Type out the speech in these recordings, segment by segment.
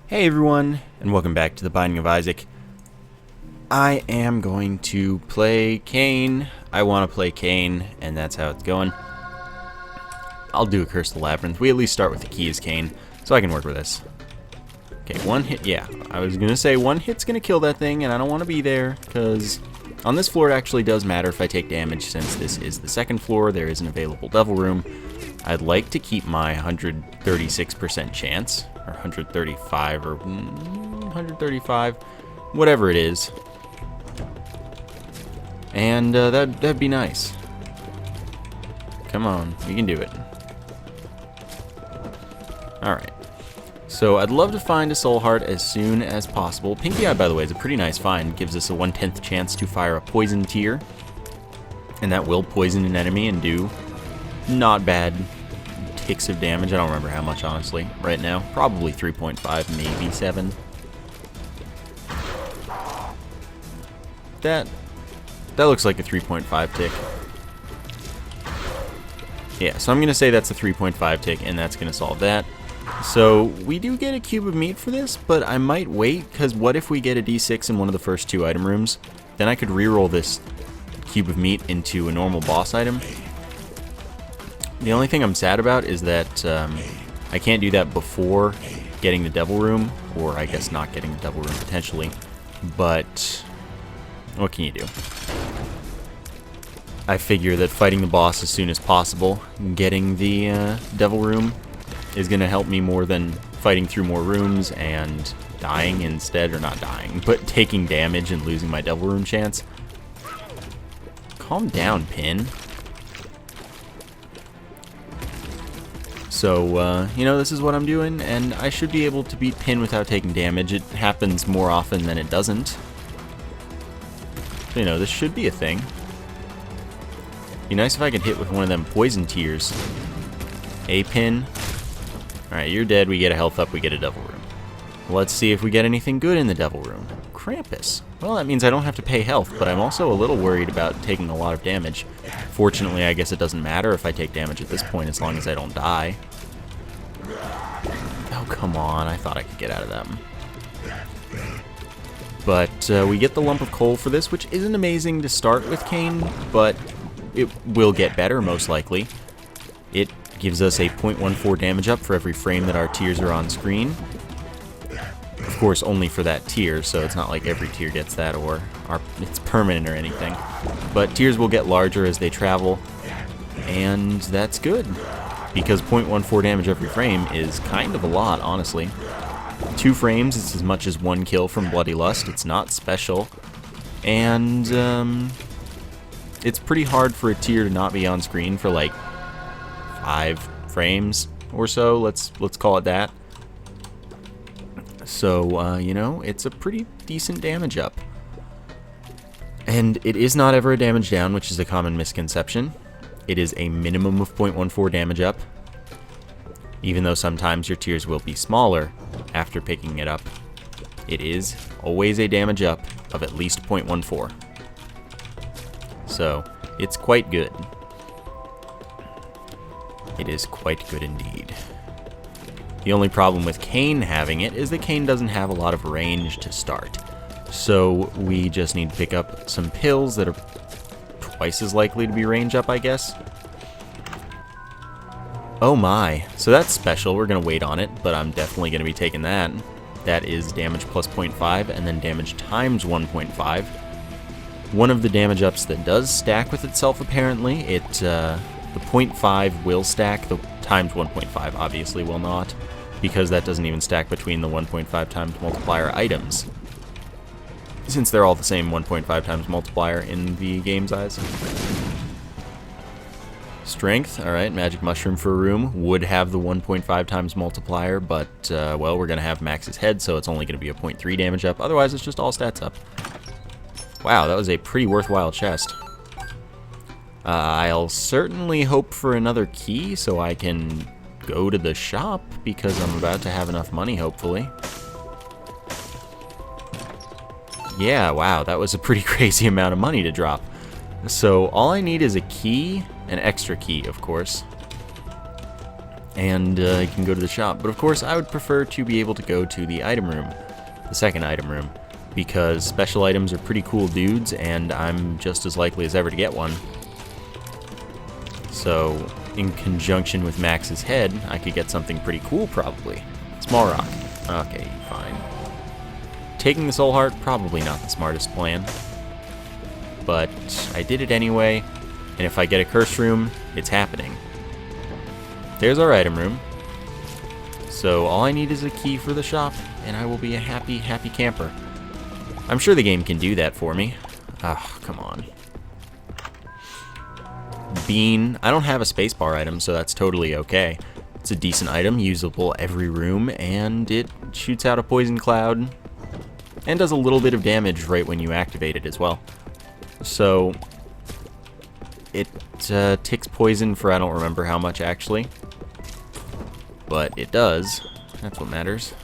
Hey everyone, and welcome back to the Binding of Isaac. I am going to play Cain. I want to play Cain, and that's how it's going. I'll do a Curse of the Labyrinth. We at least start with the key as Cain, so I can work with this. Okay, one hit, yeah. I was going to say one hit's going to kill that thing, and I don't want to be there, because on this floor it actually does matter if I take damage, since this is the second floor, there is an available Devil Room. I'd like to keep my 136% chance, or 135, or 135, whatever it is. And that'd be nice. Come on, you can do it. Alright. So I'd love to find a Soul Heart as soon as possible. Pinky Eye, by the way, is a pretty nice find. Gives us a 1/10 chance to fire a poison tier. And that will poison an enemy and do not bad ticks of damage. I don't remember how much, honestly, right now. Probably 3.5, maybe 7. That looks like a 3.5 tick. Yeah, so I'm going to say that's a 3.5 tick, and that's going to solve that. So we do get a cube of meat for this, but I might wait, because what if we get a D6 in one of the first 2 item rooms? Then I could reroll this cube of meat into a normal boss item. The only thing I'm sad about is that I can't do that before getting the Devil Room, or I guess not getting the Devil Room potentially, but what can you do? I figure that fighting the boss as soon as possible, getting the Devil Room, is going to help me more than fighting through more rooms and dying instead, or not dying, but taking damage and losing my Devil Room chance. Calm down, Pin. So, you know, this is what I'm doing, and I should be able to beat Pin without taking damage. It happens more often than it doesn't. So, you know, this should be a thing. Be nice if I could hit with one of them poison tiers. A Pin. Alright, you're dead. We get a health up. We get a Devil Room. Let's see if we get anything good in the Devil Room. Krampus. Well, that means I don't have to pay health, but I'm also a little worried about taking a lot of damage. Fortunately, I guess it doesn't matter if I take damage at this point as long as I don't die. Oh, come on. I thought I could get out of them. But we get the lump of coal for this, which isn't amazing to start with Cain, but it will get better, most likely. It gives us a 0.14 damage up for every frame that our tiers are on screen. Of course, only for that tier, so it's not like every tier gets that, or it's permanent or anything. But tiers will get larger as they travel, and that's good, because 0.14 damage every frame is kind of a lot, honestly. 2 frames is as much as 1 kill from Bloody Lust. It's not special, and it's pretty hard for a tier to not be on screen for like 5 frames or so. Let's call it that. So, you know, it's a pretty decent damage up. And it is not ever a damage down, which is a common misconception. It is a minimum of 0.14 damage up. Even though sometimes your tiers will be smaller after picking it up, it is always a damage up of at least 0.14. So, it's quite good. It is quite good indeed. The only problem with Cain having it is that Cain doesn't have a lot of range to start. So we just need to pick up some pills that are twice as likely to be range up, I guess. Oh my. So that's special. We're going to wait on it, but I'm definitely going to be taking that. That is damage plus 0.5 and then damage times 1.5. One of the damage ups that does stack with itself, apparently. The 0.5 will stack. The times 1.5 obviously will not, because that doesn't even stack between the 1.5 times multiplier items, since they're all the same 1.5 times multiplier in the game's eyes. Strength, alright, magic mushroom for a room would have the 1.5 times multiplier, but, well, we're going to have Max's head, so it's only going to be a 0.3 damage up. Otherwise, it's just all stats up. Wow, that was a pretty worthwhile chest. I'll certainly hope for another key so I can go to the shop, because I'm about to have enough money, hopefully. Yeah, wow, that was a pretty crazy amount of money to drop. So all I need is a key, an extra key, of course. and you can go to the shop. But of course, I would prefer to be able to go to the item room, the second item room, because special items are pretty cool dudes, and I'm just as likely as ever to get one. So, in conjunction with Max's head, I could get something pretty cool, probably. Small rock. Okay, fine. Taking the soul heart, probably not the smartest plan. But I did it anyway, and if I get a curse room, it's happening. There's our item room. So all I need is a key for the shop, and I will be a happy, happy camper. I'm sure the game can do that for me. Oh, come on. Bean. I don't have a spacebar item, so that's totally okay. It's a decent item, usable every room, and it shoots out a poison cloud, and does a little bit of damage right when you activate it as well. So, it ticks poison for I don't remember how much actually, but it does. That's what matters.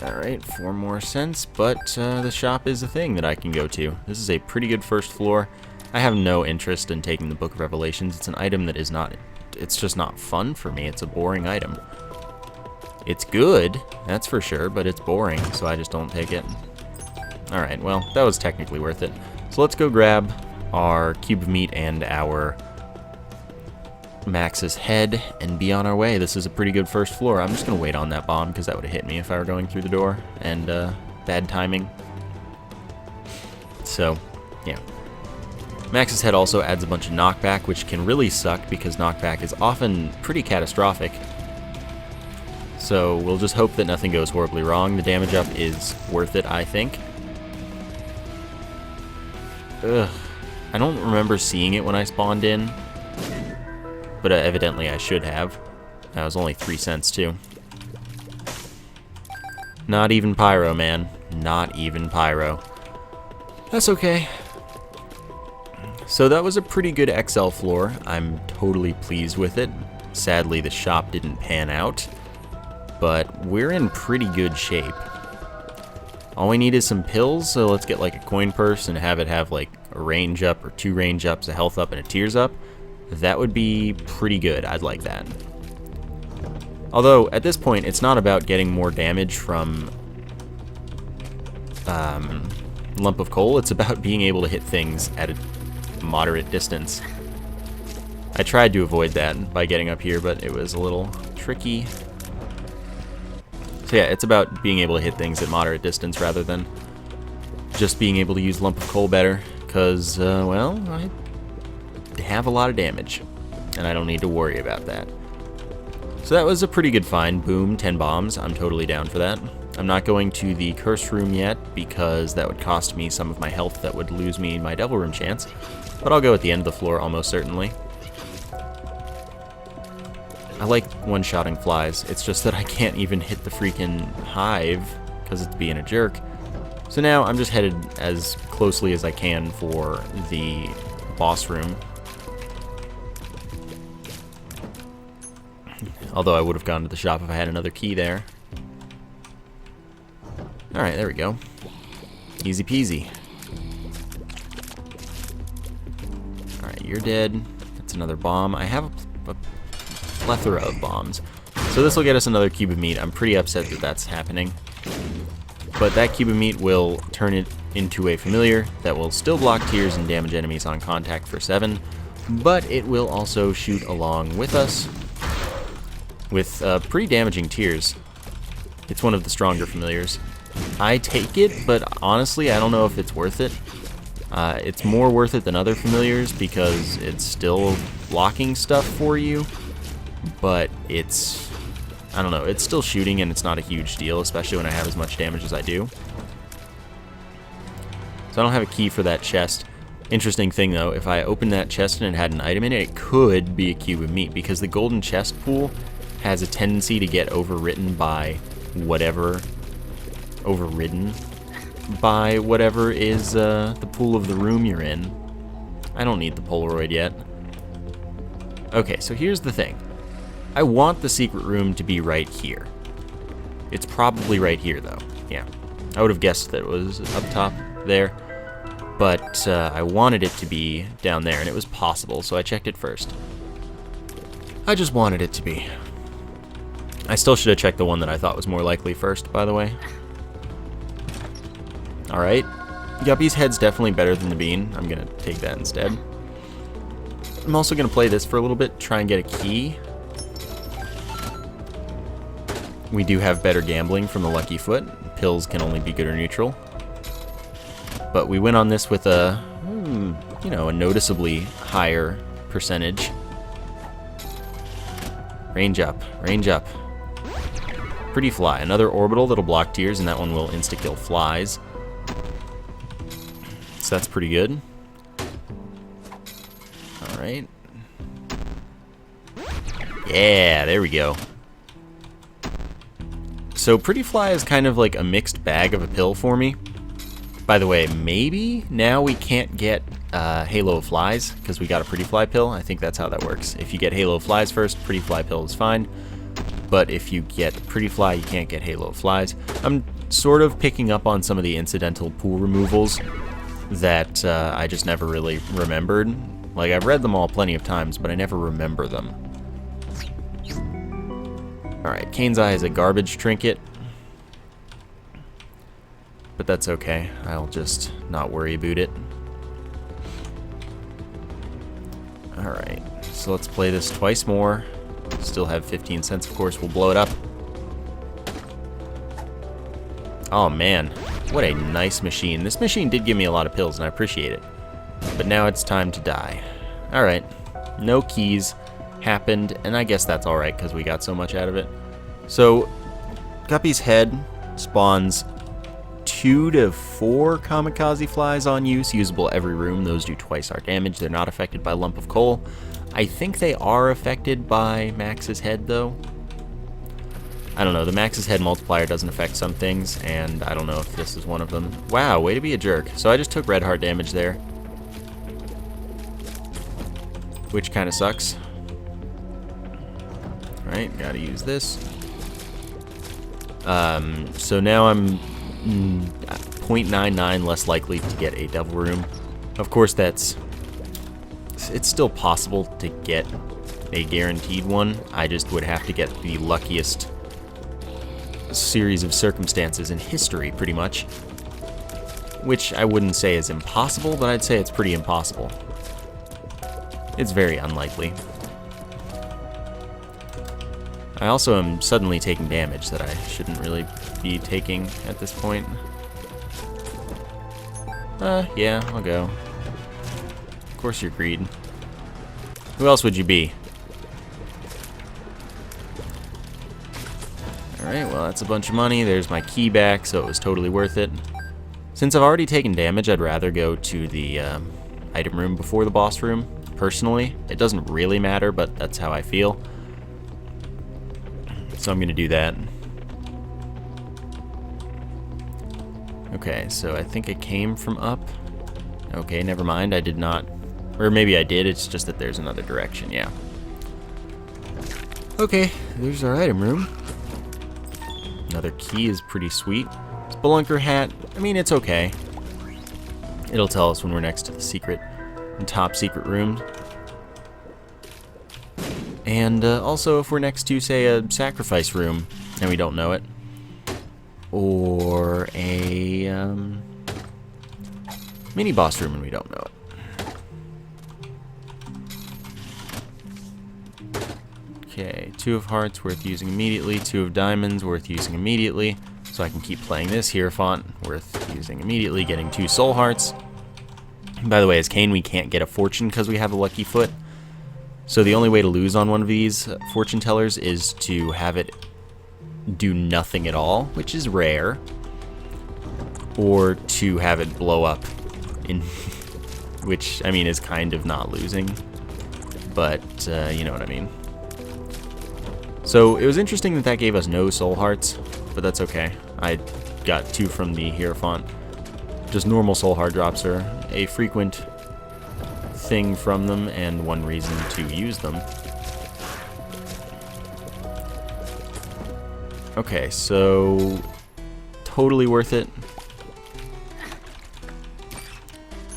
Alright, 4 more cents, but the shop is a thing that I can go to. This is a pretty good first floor. I have no interest in taking the Book of Revelations. It's an item that is not, it's just not fun for me. It's a boring item. It's good, that's for sure, but it's boring, so I just don't take it. Alright, well, that was technically worth it. So let's go grab our cube of meat and our Max's head and be on our way. This is a pretty good first floor. I'm just going to wait on that bomb because that would have hit me if I were going through the door, and bad timing. So, yeah. Max's head also adds a bunch of knockback, which can really suck because knockback is often pretty catastrophic. So we'll just hope that nothing goes horribly wrong. The damage up is worth it, I think. Ugh. I don't remember seeing it when I spawned in, but evidently I should have. That was only 3 cents too. Not even pyro, man. Not even pyro. That's okay. So that was a pretty good XL floor. I'm totally pleased with it. Sadly, the shop didn't pan out, but we're in pretty good shape. All we need is some pills, so let's get like a coin purse and have it have like a range up or 2 range ups, a health up, and a tears up. That would be pretty good. I'd like that. Although, at this point, it's not about getting more damage from lump of coal. It's about being able to hit things at a moderate distance. I tried to avoid that by getting up here, but it was a little tricky. So yeah, it's about being able to hit things at moderate distance rather than just being able to use lump of coal better, because, well, I have a lot of damage, and I don't need to worry about that. So that was a pretty good find. Boom, 10 bombs. I'm totally down for that. I'm not going to the curse room yet, because that would cost me some of my health that would lose me my devil room chance, but I'll go at the end of the floor almost certainly. I like one-shotting flies. It's just that I can't even hit the freaking hive because it's being a jerk. So now I'm just headed as closely as I can for the boss room. Although I would have gone to the shop if I had another key there. Alright, there we go. Easy peasy. Alright, you're dead. That's another bomb. I have a plethora of bombs. So this will get us another cube of meat. I'm pretty upset that that's happening. But that cube of meat will turn it into a familiar that will still block tears and damage enemies on contact for 7. But it will also shoot along with us with pretty damaging tears. It's one of the stronger familiars. I take it, but honestly, I don't know if it's worth it. It's more worth it than other familiars because it's still blocking stuff for you. But it's, I don't know, it's still shooting and it's not a huge deal, especially when I have as much damage as I do. So I don't have a key for that chest. Interesting thing though, if I opened that chest and it had an item in it, it could be a cube of meat, because the golden chest pool has a tendency to get overridden by whatever is the pool of the room you're in. I don't need the Polaroid yet. Okay, so here's the thing. I want the secret room to be right here. It's probably right here, though. Yeah, I would have guessed that it was up top there. But I wanted it to be down there, and it was possible, so I checked it first. I just wanted it to be. I still should have checked the one that I thought was more likely first, by the way. Alright. Guppy's head's definitely better than the bean. I'm going to take that instead. I'm also going to play this for a little bit, try and get a key. We do have better gambling from the lucky foot. Pills can only be good or neutral. But we went on this with a, you know, a noticeably higher percentage. Range up, range up. Pretty fly. Another orbital that'll block tears, and that one will insta-kill flies. So that's pretty good. Alright. Yeah, there we go. So Pretty Fly is kind of like a mixed bag of a pill for me. By the way, maybe now we can't get Halo of Flies because we got a Pretty Fly pill. I think that's how that works. If you get Halo of Flies first, Pretty Fly pill is fine. But if you get Pretty Fly, you can't get Halo of Flies. I'm sort of picking up on some of the incidental pool removals that I just never really remembered. Like, I've read them all plenty of times, but I never remember them. Alright, Kane's Eye is a garbage trinket. But that's okay. I'll just not worry about it. Alright, so let's play this twice more. Still have 15 cents, of course. We'll blow it up. Oh man, what a nice machine. This machine did give me a lot of pills, and I appreciate it. But now it's time to die. Alright, no keys happened, and I guess that's alright because we got so much out of it. So, Guppy's head spawns 2 to 4 kamikaze flies on use, usable every room. Those do twice our damage. They're not affected by lump of coal. I think they are affected by Max's head, though. I don't know. The Max's head multiplier doesn't affect some things, and I don't know if this is one of them. Wow, way to be a jerk. So I just took red heart damage there, which kind of sucks. Alright, gotta use this. So now I'm 0.99 less likely to get a devil room. Of course, it's still possible to get a guaranteed one. I just would have to get the luckiest series of circumstances in history, pretty much. Which I wouldn't say is impossible, but I'd say it's pretty impossible. It's very unlikely. I also am suddenly taking damage that I shouldn't really be taking at this point. Yeah, I'll go. Of course you're greed. Who else would you be? Alright, well that's a bunch of money. There's my key back, so it was totally worth it. Since I've already taken damage, I'd rather go to the item room before the boss room, personally. It doesn't really matter, but that's how I feel. So I'm going to do that. Okay, so I think it came from up. Okay, never mind, I did not. Or maybe I did, it's just that there's another direction, yeah. Okay, there's our item room. Another key is pretty sweet. Spelunker hat, I mean, it's okay. It'll tell us when we're next to the secret and top secret room. And also if we're next to, say, a sacrifice room and we don't know it. Or a mini-boss room and we don't know it. Okay, 2 of hearts worth using immediately, 2 of diamonds worth using immediately. So I can keep playing this Hierophant, worth using immediately, getting 2 soul hearts. By the way, as Kane, we can't get a fortune because we have a lucky foot. So the only way to lose on one of these fortune tellers is to have it do nothing at all, which is rare, or to have it blow up, which, I mean, is kind of not losing, but you know what I mean. So it was interesting that that gave us no soul hearts, but that's okay. I got 2 from the Hierophant. Just normal soul heart drops are a frequent thing from them, and one reason to use them. Okay, so totally worth it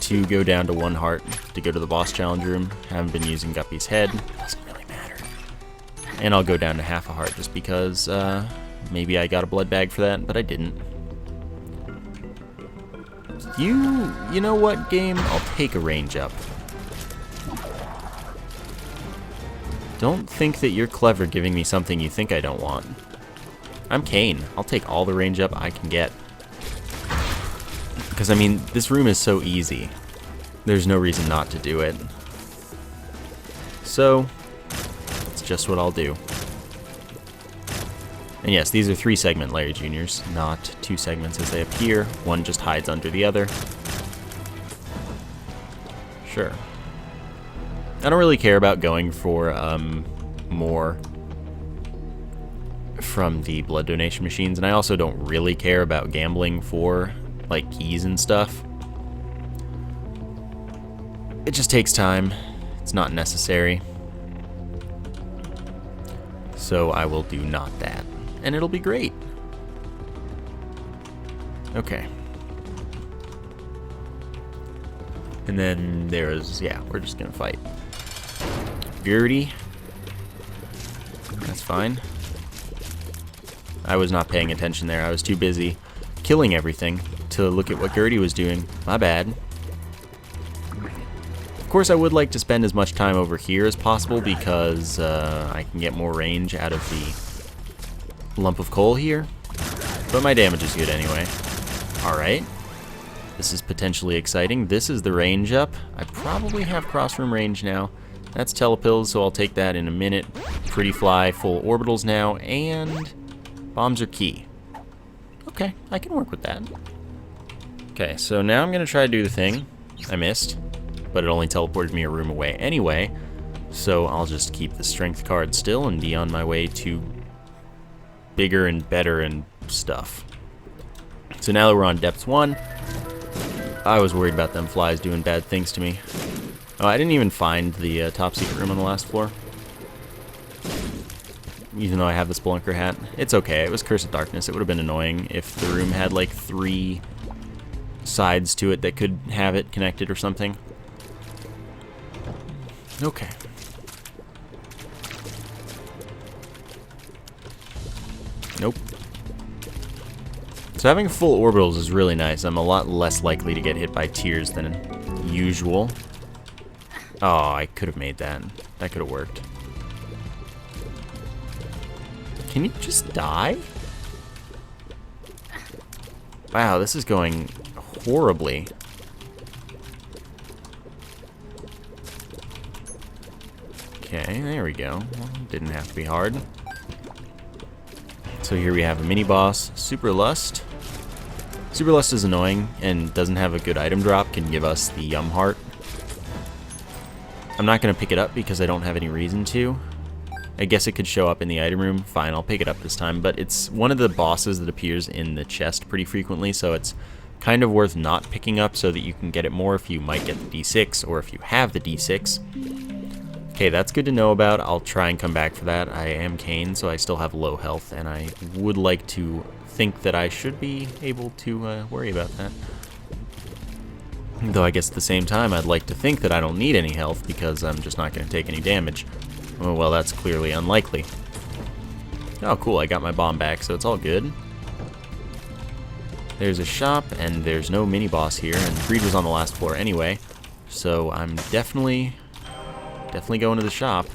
to go down to 1 heart to go to the boss challenge room. Haven't been using Guppy's head. Doesn't really matter. And I'll go down to half a heart just because maybe I got a blood bag for that, but I didn't. You know what, game? I'll take a range up. Don't think that you're clever giving me something you think I don't want. I'm Kane. I'll take all the range up I can get. Because, I mean, this room is so easy. There's no reason not to do it. So, it's just what I'll do. And yes, these are 3-segment Larry Juniors, not 2 segments as they appear. One just hides under the other. Sure. I don't really care about going for more from the blood donation machines, and I also don't really care about gambling for like keys and stuff. It just takes time. It's not necessary. So I will do not that. And it'll be great. Okay. And then there's, yeah, we're just gonna fight. Gertie. That's fine. I was not paying attention there. I was too busy killing everything to look at what Gertie was doing. My bad. Of course, I would like to spend as much time over here as possible because I can get more range out of the lump of coal here. But my damage is good anyway. Alright. This is potentially exciting. This is the range up. I probably have crossroom range now. That's telepills, so I'll take that in a minute. Pretty fly, full orbitals now, and bombs are key. Okay, I can work with that. Okay, so now I'm going to try to do the thing. I missed, but it only teleported me a room away anyway, so I'll just keep the strength card still and be on my way to bigger and better and stuff. So now that we're on depths 1, I was worried about them flies doing bad things to me. Oh, I didn't even find the top secret room on the last floor. Even though I have the Spelunker hat. It's okay, it was Curse of Darkness. It would have been annoying if the room had like 3 sides to it that could have it connected or something. Okay. Nope. So having full orbitals is really nice. I'm a lot less likely to get hit by tears than usual. Oh, I could have made that. That could have worked. Can you just die? Wow, this is going horribly. Okay, there we go. Well, didn't have to be hard. So here we have a mini-boss, Super Lust. Super Lust is annoying and doesn't have a good item drop, can give us the Yum Heart. I'm not going to pick it up because I don't have any reason to. I guess it could show up in the item room. Fine, I'll pick it up this time. But it's one of the bosses that appears in the chest pretty frequently, so it's kind of worth not picking up so that you can get it more if you might get the D6 or if you have the D6. Okay, that's good to know about. I'll try and come back for that. I am Kane, so I still have low health, and I would like to think that I should be able to worry about that. Though I guess at the same time, I'd like to think that I don't need any health because I'm just not going to take any damage. Oh, well, that's clearly unlikely. Oh, cool, I got my bomb back, so it's all good. There's a shop, and there's no mini-boss here, and Greed was on the last floor anyway, so I'm definitely going to the shop.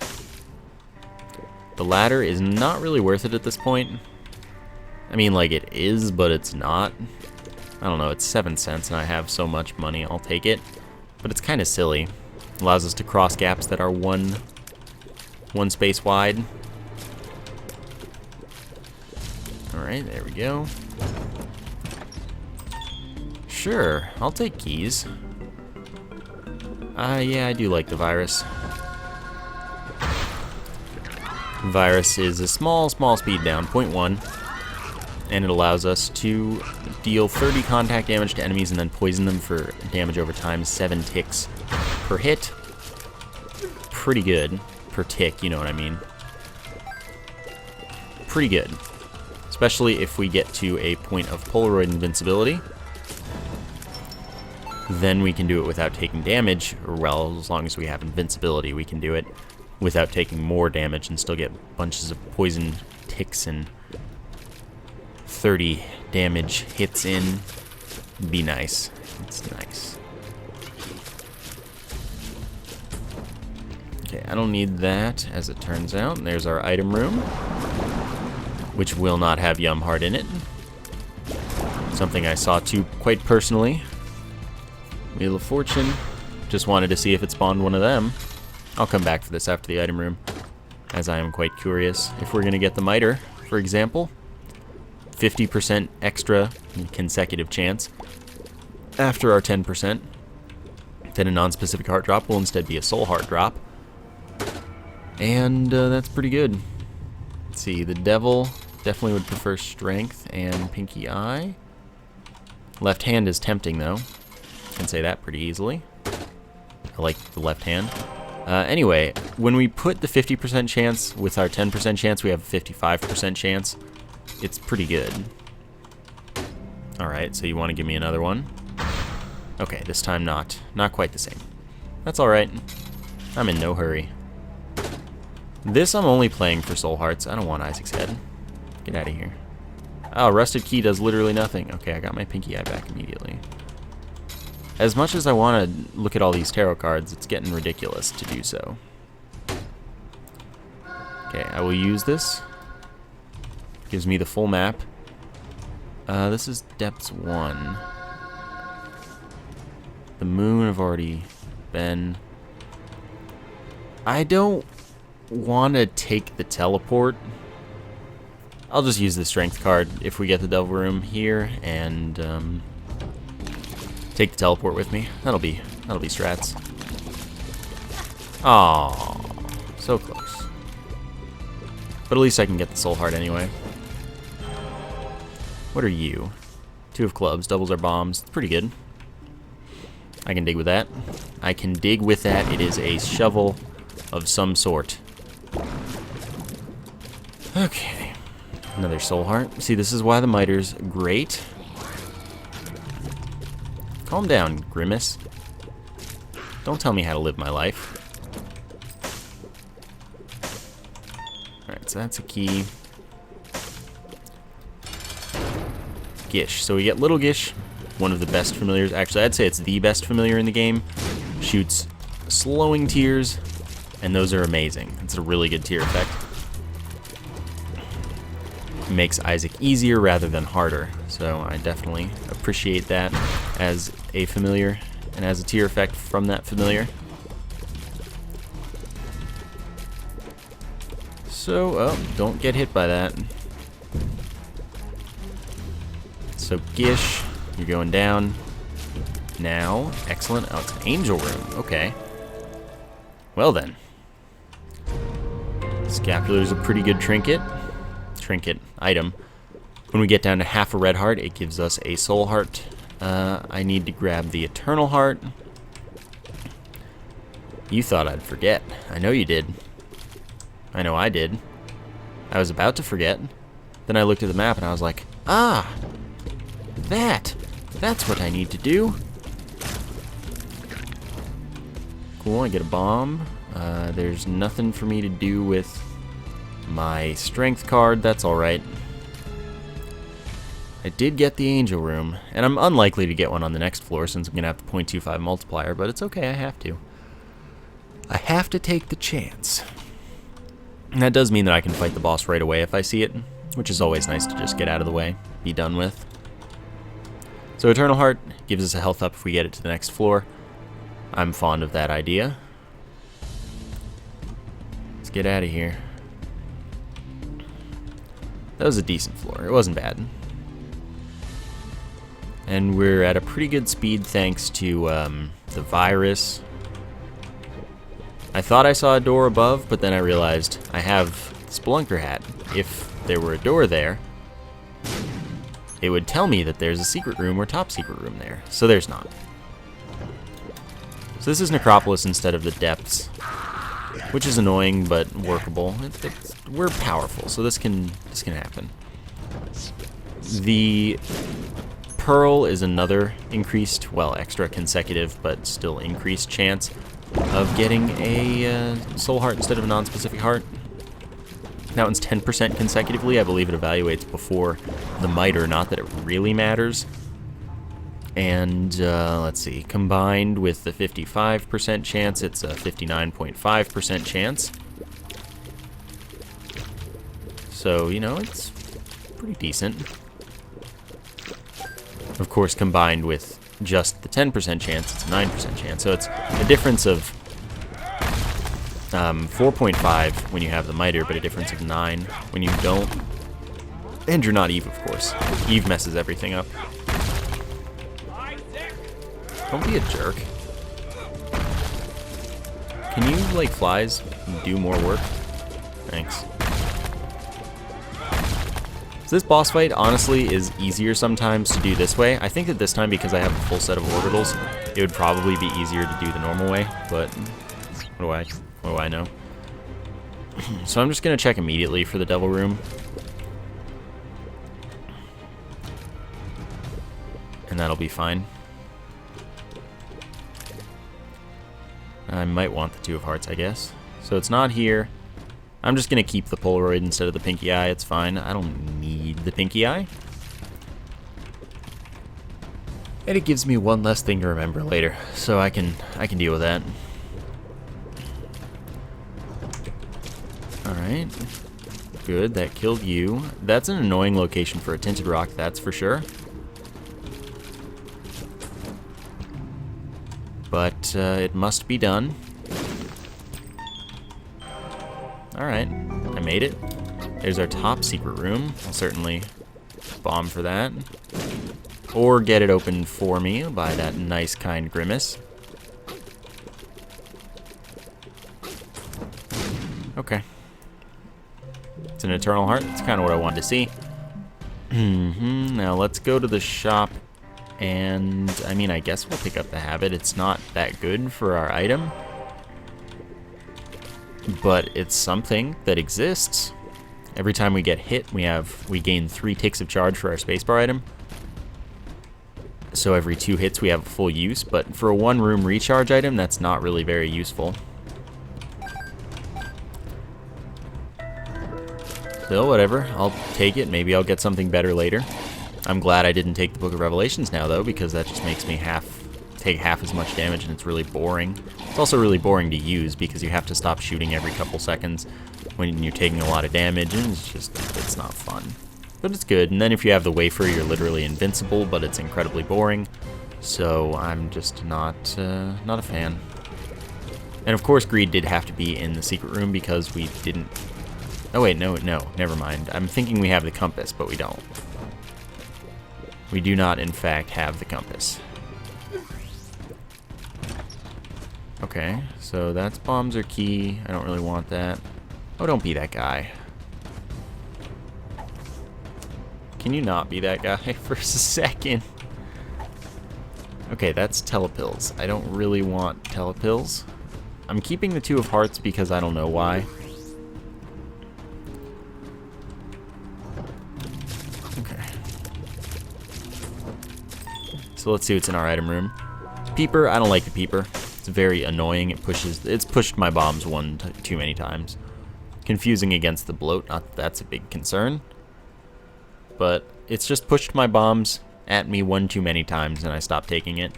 The ladder is not really worth it at this point. I mean, like, it is, but it's not. I don't know, it's 7 cents and I have so much money, I'll take it. But it's kind of silly. Allows us to cross gaps that are one space wide. Alright, there we go. Sure, I'll take keys. Yeah, I do like the virus. Virus is a small speed down, 0.1. And it allows us to deal 30 contact damage to enemies and then poison them for damage over time, 7 ticks per hit. Pretty good. Per tick, you know what I mean. Pretty good. Especially if we get to a point of Polaroid invincibility. Then we can do it without taking damage, or well, as long as we have invincibility, we can do it. without taking more damage and still get bunches of poison ticks and 30 damage hits in. Be nice. It's nice. Okay, I don't need that, as it turns out. And there's our item room, which will not have Yum Heart in it. Something I saw too quite personally. Wheel of Fortune. Just wanted to see if it spawned one of them. I'll come back for this after the item room, as I am quite curious. If we're going to get the Miter, for example, 50% extra consecutive chance after our 10%, then a non-specific heart drop will instead be a soul heart drop. And that's pretty good. Let's see, the devil definitely would prefer strength and pinky eye. Left hand is tempting, though. Can say that pretty easily. I like the left hand. Anyway, when we put the 50% chance with our 10% chance, we have a 55% chance. It's pretty good. Alright, so you want to give me another one? Okay, this time not. Not quite the same. That's alright. I'm in no hurry. This I'm only playing for soul hearts. I don't want Isaac's head. Get out of here. Oh, rusted key does literally nothing. Okay, I got my pinky eye back immediately. As much as I want to look at all these tarot cards, it's getting ridiculous to do so. Okay, I will use this. Gives me the full map. This is Depths 1. The moon I've already been. I don't want to take the teleport. I'll just use the strength card if we get the devil room here, and take the teleport with me. That'll be strats. Aww, so close. But at least I can get the soul heart anyway. What are you? 2 of clubs, doubles are bombs. It's pretty good. I can dig with that. I can dig with that. It is a shovel of some sort. Okay. Another soul heart. See, this is why the Miter's great. Calm down, Grimace. Don't tell me how to live my life. Alright, so that's a key. Gish. So we get Little Gish, one of the best familiars. Actually, I'd say it's the best familiar in the game. Shoots slowing tears, and those are amazing. It's a really good tear effect. Makes Isaac easier rather than harder, so I definitely appreciate that as a familiar and as a tear effect from that familiar. So, oh, don't get hit by that. So Gish, you're going down now. Excellent. Oh, it's an angel room. Okay. Well then. Scapular is a pretty good trinket item. When we get down to half a red heart, it gives us a soul heart. I need to grab the eternal heart. You thought I'd forget. I know you did. I know I did. I was about to forget. Then I looked at the map and I was like, ah, that's what I need to do. Cool, I get a bomb. There's nothing for me to do with my strength card. That's alright. I did get the angel room, and I'm unlikely to get one on the next floor since I'm going to have the 0.25 multiplier, but it's okay, I have to. I have to take the chance. And that does mean that I can fight the boss right away if I see it, which is always nice to just get out of the way, be done with. So Eternal Heart gives us a health up if we get it to the next floor. I'm fond of that idea. Let's get out of here. That was a decent floor. It wasn't bad. And we're at a pretty good speed thanks to the virus. I thought I saw a door above, but then I realized I have the Spelunker hat. If there were a door there, it would tell me that there's a secret room or top secret room there. So there's not. So this is Necropolis instead of the Depths, which is annoying but workable. We're powerful, so this can happen. The Pearl is another increased, well, extra consecutive, but still increased chance of getting a soul heart instead of a non-specific heart. That one's 10% consecutively. I believe it evaluates before the miter, not that it really matters. And let's see, combined with the 55% chance, it's a 59.5% chance. So, you know, it's pretty decent. Of course, combined with just the 10% chance, it's a 9% chance. So it's a difference of 4.5 when you have the miter, but a difference of 9 when you don't. And you're not Eve, of course. Eve messes everything up. Don't be a jerk. Can you, like flies, do more work? Thanks. So this boss fight, honestly, is easier sometimes to do this way. I think that this time, because I have a full set of orbitals, it would probably be easier to do the normal way, but what do I know? So I'm just going to check immediately for the devil room. And that'll be fine. I might want the Two of Hearts, I guess. So it's not here. I'm just going to keep the Polaroid instead of the Pinky Eye. It's fine. I don't need the Pinky Eye. And it gives me one less thing to remember later, so I can deal with that. Alright. Good, that killed you. That's an annoying location for a tinted rock, that's for sure. But it must be done. Alright, I made it. There's our top secret room. I'll certainly bomb for that. Or get it opened for me by that nice, kind Grimace. Okay. It's an Eternal Heart. That's kind of what I wanted to see. Now let's go to the shop. And, I mean, I guess we'll pick up the habit. It's not that good for our item. But it's something that exists. Every time we get hit, we gain 3 ticks of charge for our spacebar item. So every 2 hits we have a full use, but for a 1-room recharge item, that's not really very useful. So whatever, I'll take it. Maybe I'll get something better later. I'm glad I didn't take the Book of Revelations now, though, because that just makes me take half as much damage, and it's really boring. It's also really boring to use, because you have to stop shooting every couple seconds when you're taking a lot of damage, and it's not fun. But it's good, and then if you have the wafer, you're literally invincible, but it's incredibly boring, so I'm just not a fan. And of course, greed did have to be in the secret room, because we didn't... Oh wait, no, never mind. I'm thinking we have the compass, but we don't. We do not, in fact, have the compass. Okay, so that's bombs are key. I don't really want that. Oh, don't be that guy. Can you not be that guy for a second? Okay, that's telepills. I don't really want telepills. I'm keeping the Two of Hearts because I don't know why. So let's see what's in our item room. Peeper, I don't like the peeper. It's very annoying. It's pushed my bombs too many times. Confusing against the bloat, not that that's a big concern. But it's just pushed my bombs at me one too many times and I stopped taking it.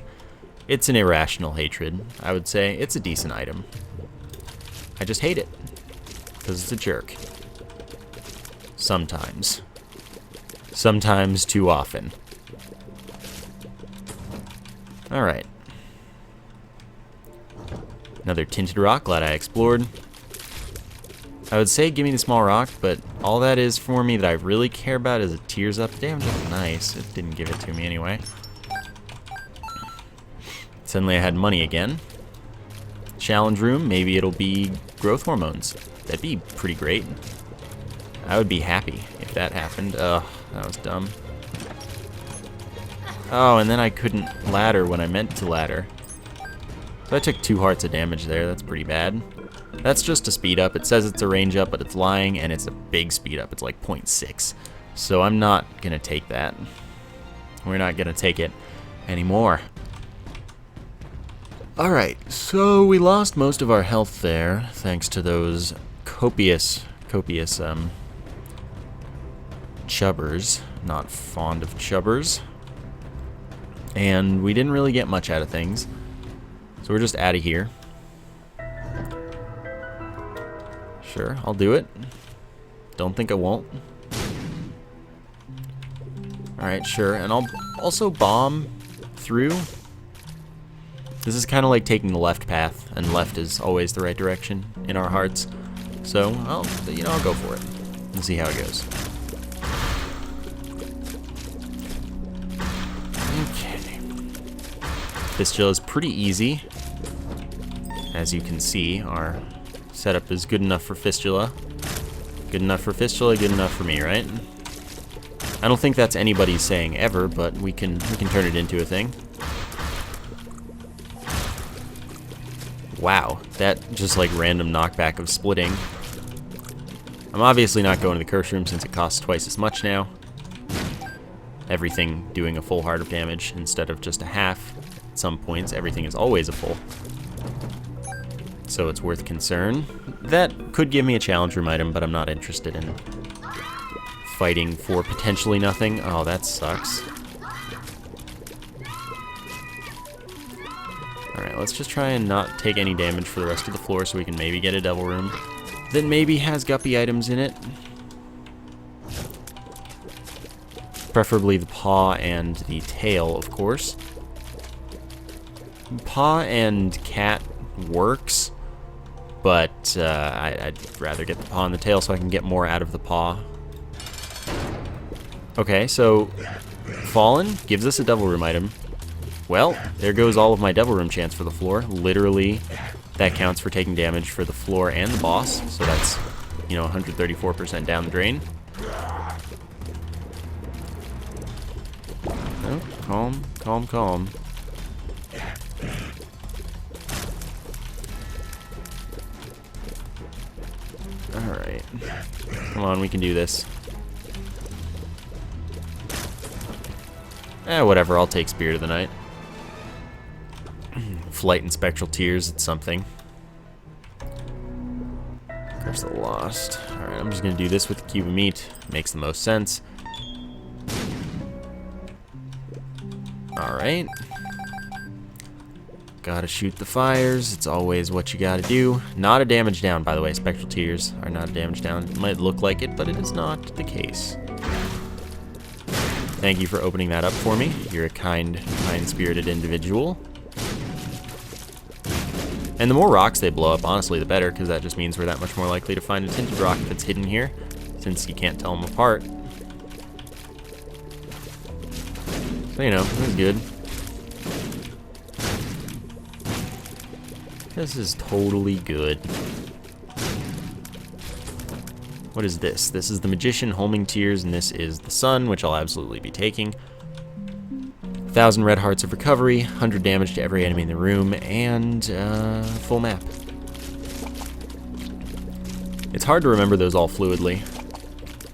It's an irrational hatred, I would say. It's a decent item. I just hate it. Because it's a jerk. Sometimes. Sometimes too often. Alright. Another tinted rock, glad I explored. I would say give me the small rock, but all that is for me that I really care about is a tears up. Damn, that's nice. It didn't give it to me anyway. Suddenly I had money again. Challenge room, maybe it'll be growth hormones. That'd be pretty great. I would be happy if that happened. Ugh, that was dumb. Oh, and then I couldn't ladder when I meant to ladder. So I took 2 hearts of damage there. That's pretty bad. That's just a speed up. It says it's a range up, but it's lying, and it's a big speed up. It's like 0.6. So I'm not going to take that. We're not going to take it anymore. Alright, so we lost most of our health there, thanks to those copious chubbers. Not fond of chubbers. And we didn't really get much out of things. So we're just out of here. Sure, I'll do it. Don't think I won't. Alright, sure. And I'll also bomb through. This is kind of like taking the left path, and left is always the right direction in our hearts. So, I'll go for it and see how it goes. Okay. Fistula is pretty easy. As you can see, our setup is good enough for Fistula. Good enough for Fistula, good enough for me, right? I don't think that's anybody's saying ever, but we can turn it into a thing. Wow, that just like random knockback of splitting. I'm obviously not going to the curse room since it costs twice as much now. Everything doing a full heart of damage instead of just a half. At some points, everything is always a full. So it's worth concern. That could give me a challenge room item, but I'm not interested in fighting for potentially nothing. Oh, that sucks. Alright, let's just try and not take any damage for the rest of the floor so we can maybe get a devil room that maybe has guppy items in it. Preferably the paw and the tail, of course. Paw and cat works, but I'd rather get the paw and the tail so I can get more out of the paw. Okay, so Fallen gives us a devil room item. Well, there goes all of my devil room chance for the floor. Literally, that counts for taking damage for the floor and the boss. So that's, 134% down the drain. Oh, calm, calm, calm. Alright. Come on, we can do this. Whatever, I'll take Spirit of the Night. Flight and Spectral Tears, it's something. Curse of the Lost. Alright, I'm just gonna do this with the cube of meat. Makes the most sense. Alright. Gotta shoot the fires. It's always what you gotta do. Not a damage down, by the way. Spectral Tears are not a damage down. It might look like it, but it is not the case. Thank you for opening that up for me. You're a kind-spirited individual. And the more rocks they blow up, honestly, the better, because that just means we're that much more likely to find a tinted rock if it's hidden here, since you can't tell them apart. So, this is good. This is totally good. What is this? This is the Magician, Homing Tears, and this is the Sun, which I'll absolutely be taking. 1,000 red hearts of recovery, 100 damage to every enemy in the room, and full map. It's hard to remember those all fluidly.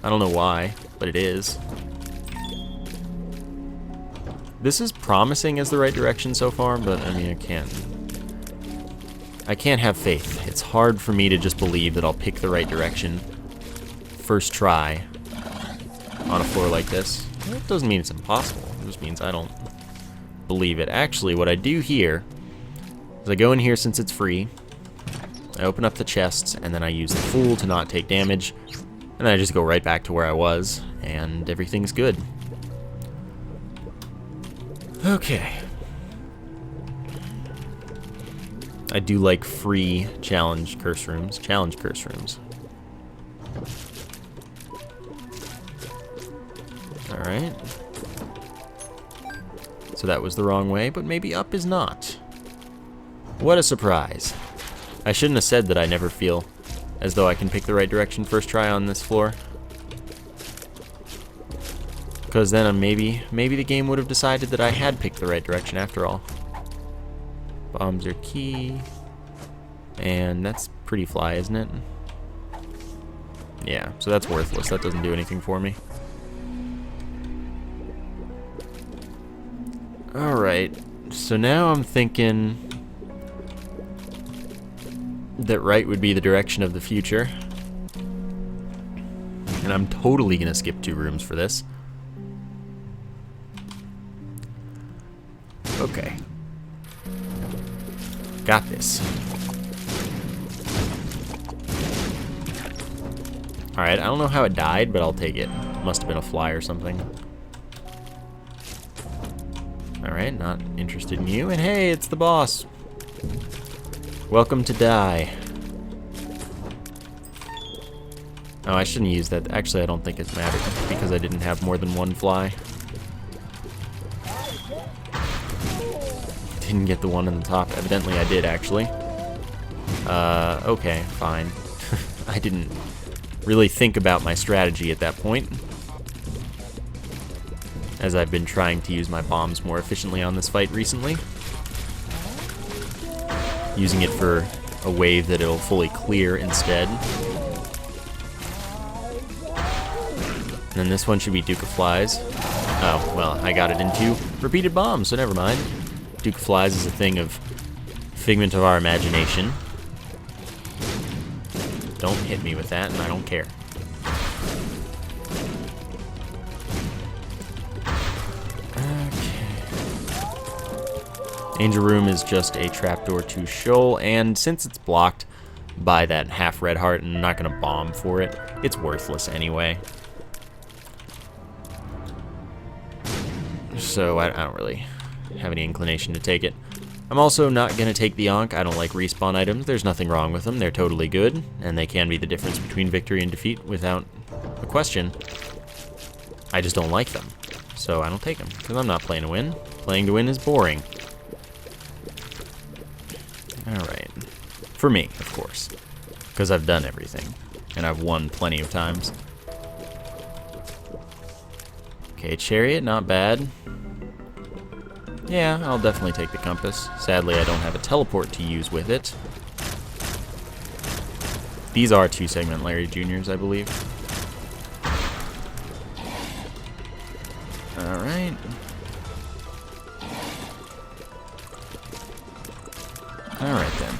I don't know why, but it is. This is promising as the right direction so far, but I mean, I can't have faith. It's hard for me to just believe that I'll pick the right direction first try on a floor like this. It doesn't mean it's impossible. It just means I don't believe it. Actually, what I do here is I go in here since it's free. I open up the chests, and then I use the Fool to not take damage. And then I just go right back to where I was, and everything's good. Okay. I do like free challenge curse rooms. Challenge curse rooms. Alright. So that was the wrong way, but maybe up is not. What a surprise. I shouldn't have said that I never feel as though I can pick the right direction first try on this floor. Because then maybe the game would have decided that I had picked the right direction after all. Bombs are key. And that's pretty fly, isn't it? Yeah, so that's worthless. That doesn't do anything for me. Alright, so now I'm thinking that right would be the direction of the future. And I'm totally gonna skip 2 rooms for this. Okay. Got this. Alright, I don't know how it died, but I'll take it. Must have been a fly or something. Alright, not interested in you. And hey, it's the boss. Welcome to die. Oh, I shouldn't use that. Actually, I don't think it mattered because I didn't have more than 1 fly. Didn't get the one in the top. Evidently, I did, actually. Okay, fine. I didn't really think about my strategy at that point, as I've been trying to use my bombs more efficiently on this fight recently. Using it for a wave that it'll fully clear instead. And then this one should be Duke of Flies. Oh, well, I got it into repeated bombs, so never mind. Duke of Flies is a thing of figment of our imagination. Don't hit me with that, and I don't care. Okay. Angel Room is just a trapdoor to Shoal, and since it's blocked by that half red heart, and I'm not going to bomb for it, it's worthless anyway. So I don't really have any inclination to take it. I'm also not going to take the Ankh. I don't like respawn items. There's nothing wrong with them. They're totally good, and they can be the difference between victory and defeat without a question. I just don't like them, so I don't take them, because I'm not playing to win. Playing to win is boring. Alright. For me, of course, because I've done everything, and I've won plenty of times. Okay, Chariot, not bad. Yeah, I'll definitely take the compass. Sadly, I don't have a teleport to use with it. These are 2-segment Larry Juniors, I believe. Alright. Alright then.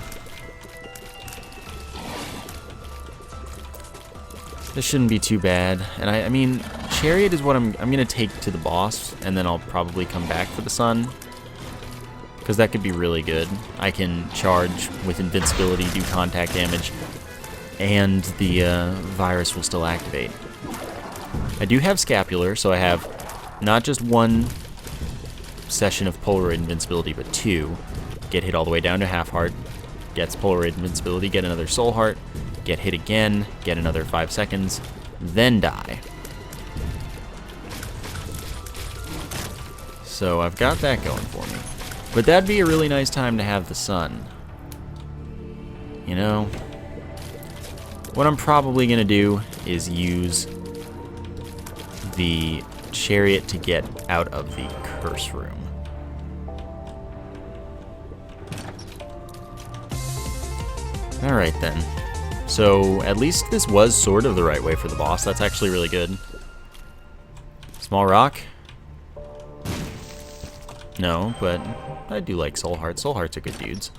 This shouldn't be too bad. And I mean, Chariot is what I'm gonna take to the boss, and then I'll probably come back for the Sun, because that could be really good. I can charge with invincibility, do contact damage, and the virus will still activate. I do have Scapular, so I have not just 1 session of Polaroid invincibility, but 2. Get hit all the way down to half heart, gets Polaroid invincibility, get another soul heart, get hit again, get another 5 seconds, then die. So I've got that going for me. But that'd be a really nice time to have the Sun. You know, what I'm probably gonna do is use the Chariot to get out of the Curse Room. Alright then. So at least this was sort of the right way for the boss. That's actually really good. Small rock? No, but I do like Soul Heart. Soul Hearts are good dudes.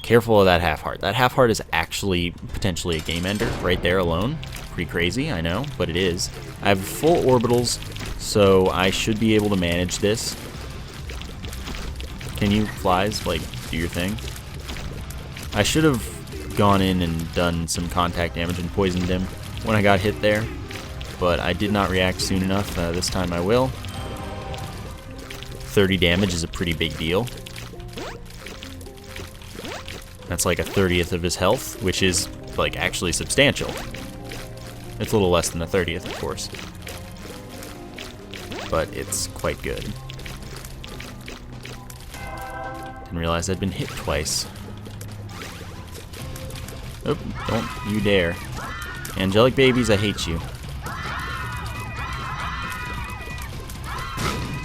Careful of that half heart. That half heart is actually potentially a game ender right there alone. Pretty crazy, I know, but it is. I have full orbitals, so I should be able to manage this. Can you, Flies, like, do your thing? I should have gone in and done some contact damage and poisoned him when I got hit there, but I did not react soon enough. This time I will. 30 damage is a pretty big deal. That's like a 30th of his health, which is, like, actually substantial. It's a little less than a 30th, of course. But it's quite good. Didn't realize I'd been hit twice. Oh, don't you dare. Angelic babies, I hate you.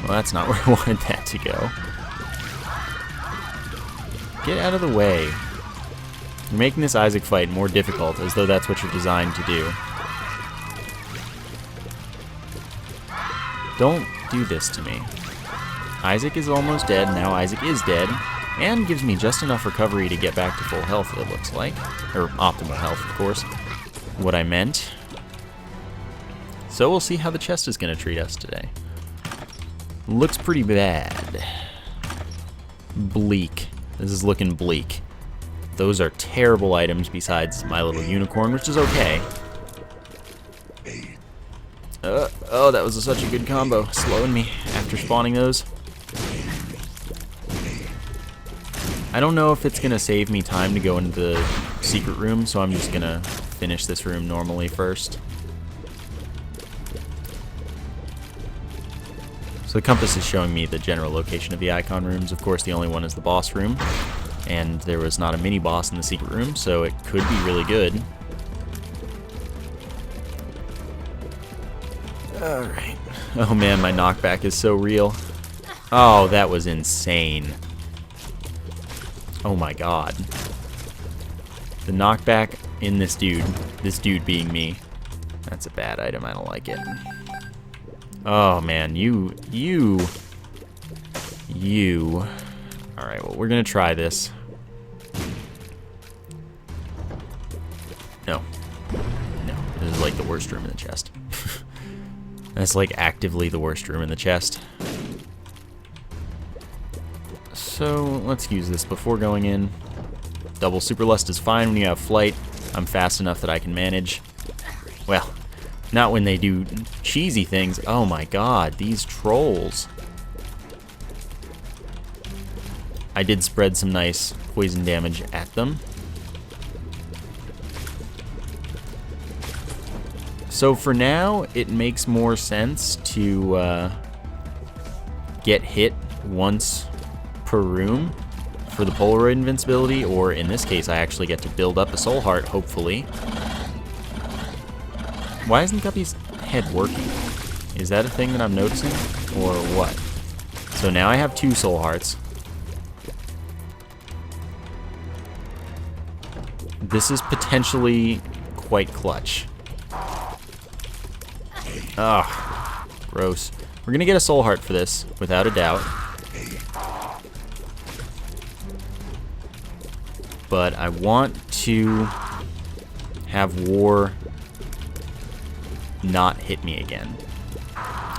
Well, that's not where I wanted that to go. Get out of the way. You're making this Isaac fight more difficult, as though that's what you're designed to do. Don't do this to me. Isaac is almost dead. Now Isaac is dead. And gives me just enough recovery to get back to full health, it looks like. Or optimal health, of course. What I meant. So we'll see how the chest is going to treat us today. Looks pretty bad. Bleak. This is looking bleak. Those are terrible items besides my little unicorn, which is okay. Oh, that was such a good combo. Slowing me after spawning those. I don't know if it's going to save me time to go into the secret room, so I'm just going to finish this room normally first. So the compass is showing me the general location of the icon rooms. Of course, the only one is the boss room, and there was not a mini-boss in the secret room, so it could be really good. Alright. Oh man, my knockback is so real. Oh, that was insane. Oh my god. The knockback in this dude being me. That's a bad item, I don't like it. Oh man, you. Alright, well, we're gonna try this. No. No, this is like the worst room in the chest. That's like actively the worst room in the chest. So let's use this before going in. Double super lust is fine when you have flight. I'm fast enough that I can manage. Well, not when they do cheesy things. Oh my god, these trolls. I did spread some nice poison damage at them. So for now, it makes more sense to get hit once per room for the Polaroid invincibility, or in this case, I actually get to build up a soul heart, hopefully. Why isn't Guppy's head working? Is that a thing that I'm noticing, or what? So now I have 2 soul hearts. This is potentially quite clutch. Ugh, gross. We're gonna get a soul heart for this, without a doubt. But I want to have War not hit me again.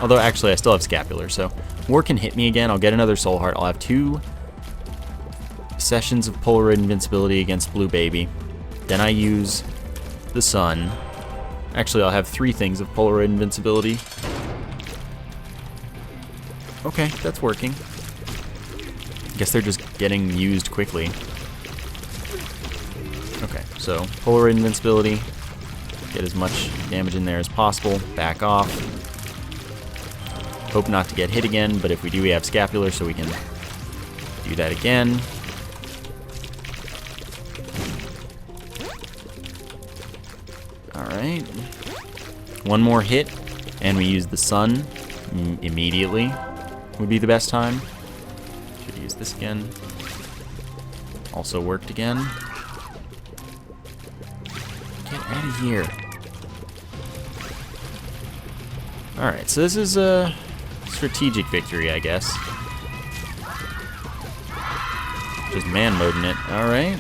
Although, actually, I still have Scapular, so War can hit me again. I'll get another soul heart. I'll have 2 sessions of Polaroid invincibility against Blue Baby. Then I use the Sun. Actually, I'll have 3 things of Polaroid invincibility. Okay, that's working. Guess they're just getting used quickly. Okay, so Polaroid invincibility. Get as much damage in there as possible. Back off. Hope not to get hit again, but if we do, we have Scapular, so we can do that again. Alright. One more hit, and we use the Sun immediately. Would be the best time. Should use this again. Also worked again. Get out of here. Alright, so this is a strategic victory, I guess. Just man-moding it. Alright.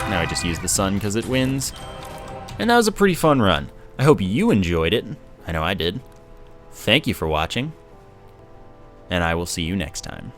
Now I just use the Sun because it wins. And that was a pretty fun run. I hope you enjoyed it. I know I did. Thank you for watching. And I will see you next time.